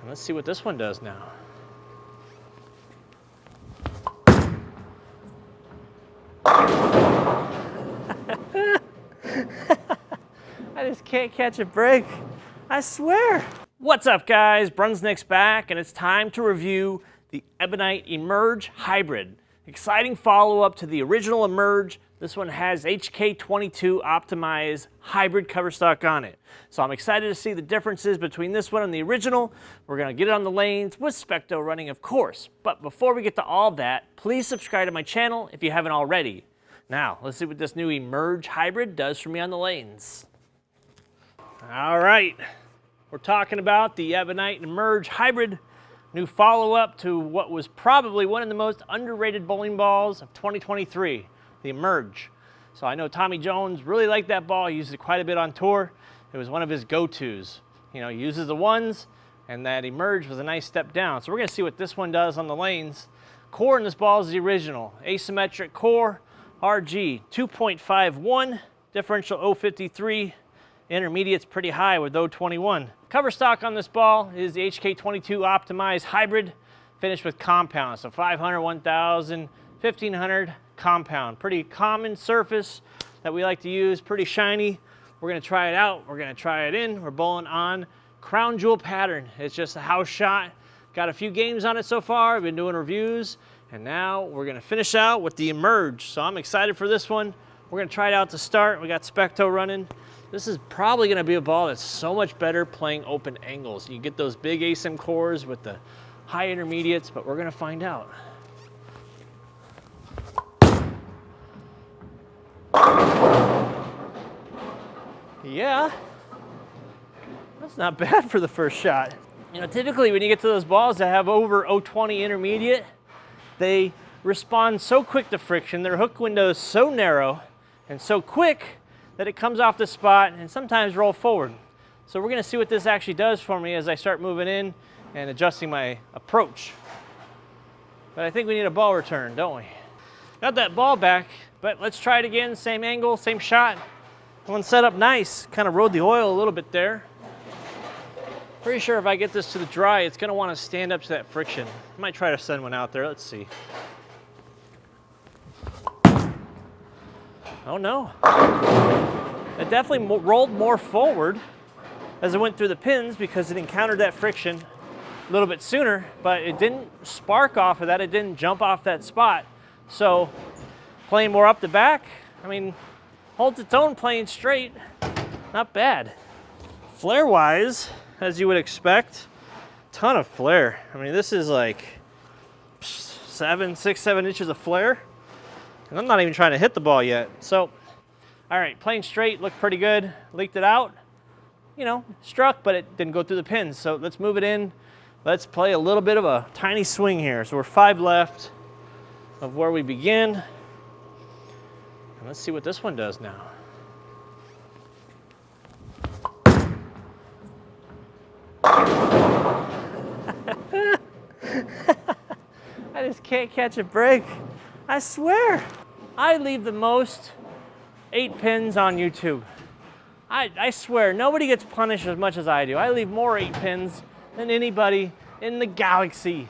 Let's see what this one does now. I just can't catch a break. I swear. What's up, guys? BrunsNick's back, and it's time to review the Ebonite Emerge Hybrid. Exciting follow-up to the original Emerge. This one has HK22 optimized hybrid cover stock on it. So I'm excited to see the differences between this one and the original. We're gonna get it on the lanes with SPECTO running, of course. But before we get to all that, please subscribe to my channel if you haven't already. Now, let's see what this new Emerge Hybrid does for me on the lanes. All right, we're talking about the Ebonite Emerge Hybrid, new follow-up to what was probably one of the most underrated bowling balls of 2023, the Emerge. So I know Tommy Jones really liked that ball. He used it quite a bit on tour. It was one of his go-tos. You know, he uses the ones, and that Emerge was a nice step down. So we're gonna see what this one does on the lanes. Core in this ball is the original, asymmetric core, RG 2.51, differential 053, intermediate's pretty high with 021. Cover stock on this ball is the HK22 optimized hybrid, finished with compound, so 500, 1000, 1500 compound. Pretty common surface that we like to use, pretty shiny. We're gonna try it out, we're gonna try it in. We're bowling on crown jewel pattern. It's just a house shot. Got a few games on it so far, I've been doing reviews, and now we're gonna finish out with the Emerge. So I'm excited for this one. We're gonna try it out to start. We got SPECTO running. This is probably gonna be a ball that's so much better playing open angles. You get those big ASIM cores with the high intermediates, but we're gonna find out. Yeah, that's not bad for the first shot. You know, typically when you get to those balls that have over 020 intermediate, they respond so quick to friction. Their hook window is so narrow and so quick that it comes off the spot and sometimes roll forward. So we're gonna see what this actually does for me as I start moving in and adjusting my approach. But I think we need a ball return, don't we? Got that ball back, but let's try it again. Same angle, same shot. One set up nice, kind of rode the oil a little bit there. Pretty sure if I get this to the dry, it's gonna wanna stand up to that friction. I might try to send one out there, let's see. Oh no. It definitely rolled more forward as it went through the pins because it encountered that friction a little bit sooner, but it didn't spark off of that, it didn't jump off that spot. So playing more up the back, I mean, holds its own playing straight, not bad. Flare-wise, as you would expect, ton of flare. I mean, this is like 6, 7 inches of flare. And I'm not even trying to hit the ball yet. So, all right, playing straight, looked pretty good. Leaked it out, you know, struck, but it didn't go through the pins. So let's move it in. Let's play a little bit of a tiny swing here. So we're 5 left of where we begin. And let's see what this one does now. I just can't catch a break. I swear. I leave the most 8 pins on YouTube. I swear, nobody gets punished as much as I do. I leave more 8 pins than anybody in the galaxy.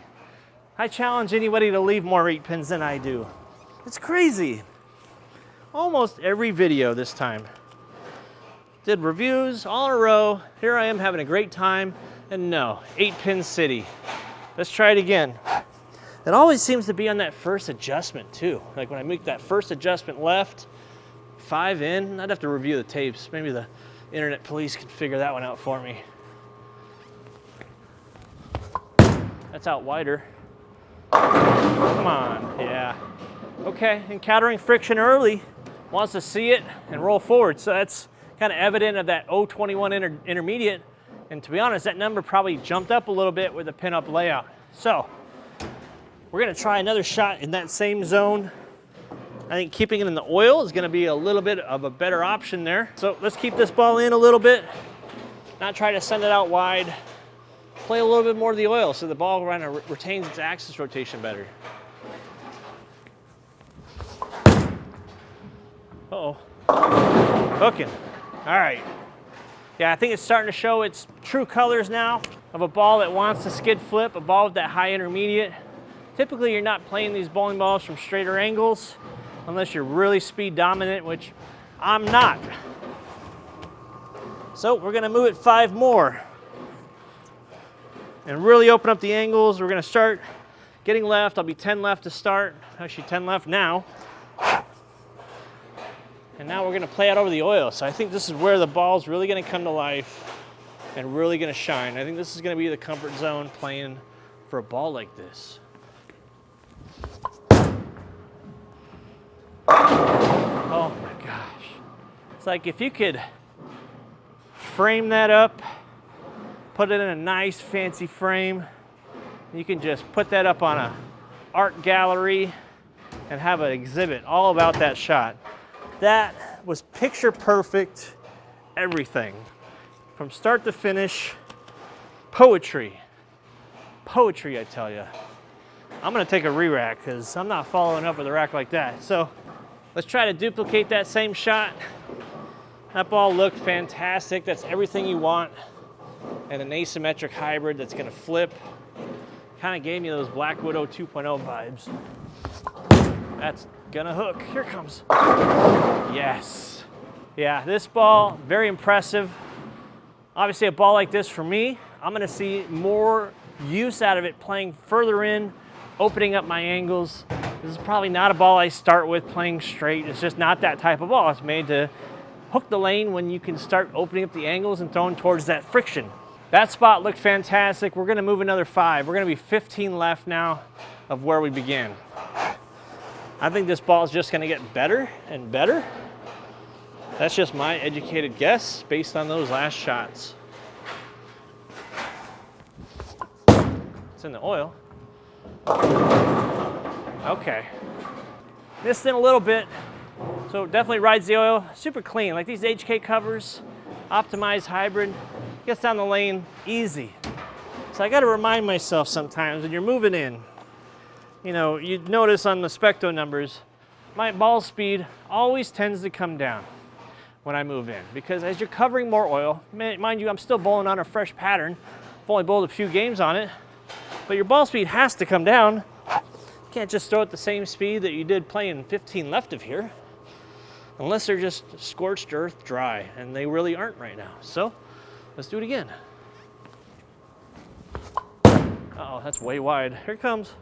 I challenge anybody to leave more 8 pins than I do. It's crazy. Almost every video this time. Did reviews all in a row. Here I am having a great time. And no, 8 pin city. Let's try it again. It always seems to be on that first adjustment too. Like when I make that first adjustment left, 5 in, I'd have to review the tapes. Maybe the internet police can figure that one out for me. That's out wider. Come on, yeah. Okay, encountering friction early, wants to see it and roll forward. So that's kind of evident of that 021 intermediate. And to be honest, that number probably jumped up a little bit with the pin-up layout. So, we're gonna try another shot in that same zone. I think keeping it in the oil is gonna be a little bit of a better option there. So let's keep this ball in a little bit, not try to send it out wide. Play a little bit more of the oil so the ball kind of retains its axis rotation better. Uh-oh, hooking, all right. Yeah, I think it's starting to show its true colors now. of a ball that wants to skid flip, a ball with that high intermediate. Typically you're not playing these bowling balls from straighter angles unless you're really speed dominant, which I'm not. So we're gonna move it 5 more and really open up the angles. We're gonna start getting left. I'll be 10 left to start. Actually 10 left now. And now we're gonna play out over the oil. So I think this is where the ball's really gonna come to life and really gonna shine. I think this is gonna be the comfort zone playing for a ball like this. Oh my gosh. It's like if you could frame that up, put it in a nice fancy frame, you can just put that up on a art gallery and have an exhibit all about that shot. That was picture perfect, everything. From start to finish, poetry. Poetry, I tell you. I'm gonna take a re-rack because I'm not following up with a rack like that. So let's try to duplicate that same shot. That ball looked fantastic. That's everything you want. And an asymmetric hybrid that's gonna flip. Kind of gave me those Black Widow 2.0 vibes. That's gonna hook. Here it comes. Yes. Yeah, this ball, very impressive. Obviously a ball like this for me, I'm gonna see more use out of it playing further in, opening up my angles. This is probably not a ball I start with playing straight. It's just not that type of ball. It's made to hook the lane when you can start opening up the angles and throwing towards that friction. That spot looked fantastic. We're gonna move another 5. We're gonna be 15 left now of where we began. I think this ball is just gonna get better and better. That's just my educated guess based on those last shots. It's in the oil. Okay. Missed in a little bit, so definitely rides the oil. Super clean, like these HK covers, optimized hybrid, gets down the lane easy. So I gotta remind myself sometimes when you're moving in, you know, you notice on the SPECTO numbers, my ball speed always tends to come down when I move in, because as you're covering more oil, mind you, I'm still bowling on a fresh pattern. I've only bowled a few games on it, but your ball speed has to come down. You can't just throw at the same speed that you did playing 15 left of here, unless they're just scorched earth dry, and they really aren't right now. So let's do it again. Uh-oh, that's way wide. Here it comes.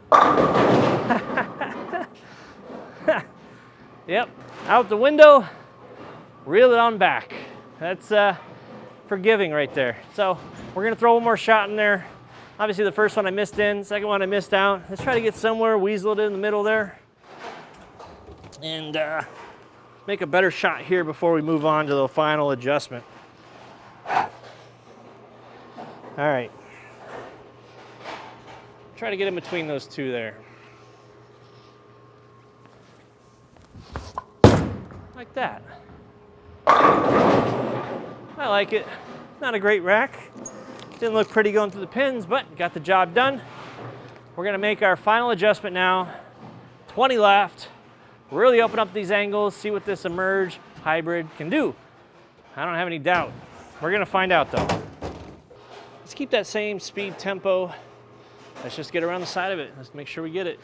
Yep, out the window, reel it on back. That's forgiving right there. So we're gonna throw one more shot in there. Obviously the first one I missed in, second one I missed out. Let's try to get somewhere, weasel it in the middle there, and make a better shot here before we move on to the final adjustment. All right. Try to get in between those two there. Like that. I like it. Not a great rack. Didn't look pretty going through the pins, but got the job done. We're gonna make our final adjustment now. 20 left. Really open up these angles, see what this Emerge hybrid can do. I don't have any doubt. We're gonna find out though. Let's keep that same speed tempo. Let's just get around the side of it. Let's make sure we get it.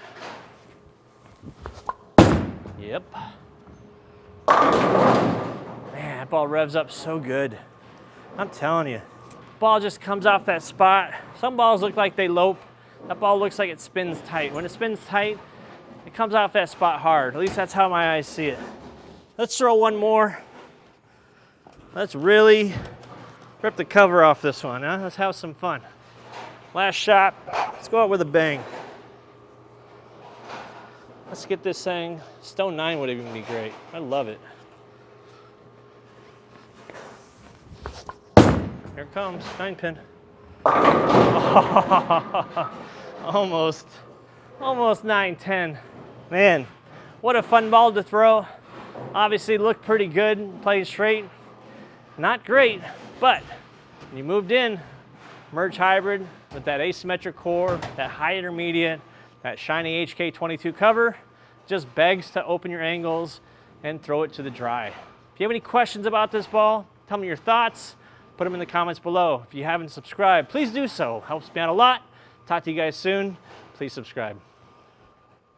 Yep. Man, that ball revs up so good. I'm telling you. Ball just comes off that spot. Some balls look like they lope. That ball looks like it spins tight. When it spins tight, it comes off that spot hard. At least that's how my eyes see it. Let's throw one more. Let's really rip the cover off this one, huh? Let's have some fun. Last shot. Let's go out with a bang. Let's get this thing. Stone 9 would even be great. I love it. Here it comes, 9-pin. Almost 9-10. Man, what a fun ball to throw. Obviously looked pretty good, playing straight. Not great, but when you moved in, Merge hybrid with that asymmetric core, that high intermediate, that shiny HK22 cover, just begs to open your angles and throw it to the dry. If you have any questions about this ball, tell me your thoughts. put them in the comments below. If you haven't subscribed, please do so. Helps me out a lot. Talk to you guys soon. Please subscribe.